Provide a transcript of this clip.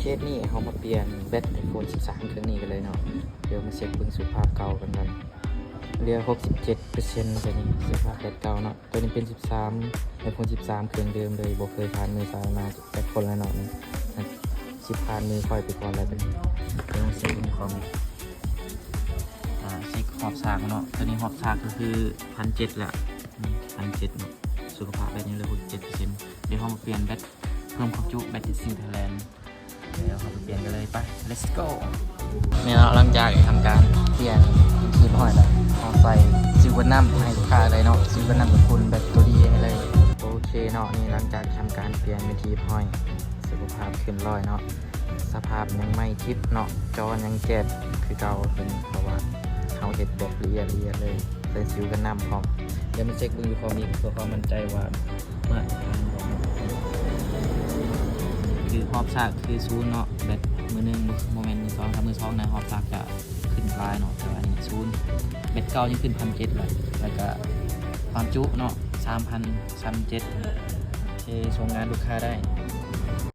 เคสนี้เขามาเปลี่ยนแบต iPhone 13 เครื่องนี้กันเลยเนาะเดี๋ยวมาเช็คเบิ่งสุขภาพเก่ากันก่อนเหลือ 67% ตัวนี้สุขภาพแบตเก่าเนาะตัวนี้เป็น 13 iPhone 13 เครื่องเดิมเลยบ่เคยผ่านมือสายมาแต่คนละเนาะนี่สิผ่านมือค่อยไปก่อนแล้วเป็นเดี๋ยวเช็คเบิ่งความเช็คหอบซากเนาะตัวนี้หอบซากก็คือ 1,700 แล้ว 1,700 เนาะสุขภาพแบตยังเหลือ 67% เดี๋ยวเรามาเปลี่ยนแบตเพิ่มความจุแบตที่ซิงเทอร์แลนด์เดี๋ยวเราไปเปลี่ยนกันเลยไป let's go เนี่ยเราหลังจากทำการเปลี่ยนคีย์พอยต์แล้วเราใส่ซิลเวอร์นัมให้ลูกค้าเลยเนาะซิลเวอร์นัมกับคุณแบบตัวดีให้เลยโอเคเนาะนี่หลังจากทำการเปลี่ยนเป็นคีย์พอยต์สุขภาพขึ้นร้อยเนาะสภาพยังไม่ทิปเนาะจอยังแจ็บคือเก่าเป็นเพราะว่าเขาเห็ดแบบละเอียดเลยใส่ซิลเวอร์นัมพร้อมเดี๋ยวมาเช็คดูความมีเพื่อความมั่นใจว่ามาตรฐานของคือหอบซากคือศูนย์เนาะแบตมือหนึ่งโมเมนต์มือสองถ้ามือสองนะหอบซากจะขึ้นปลายเนาะแต่ว่านี่ศูนย์แบตเก่ายังขึ้น 1,700 เลยแล้วก็ความจุเนาะ 3,037โอเคส่งงานลูกค้าได้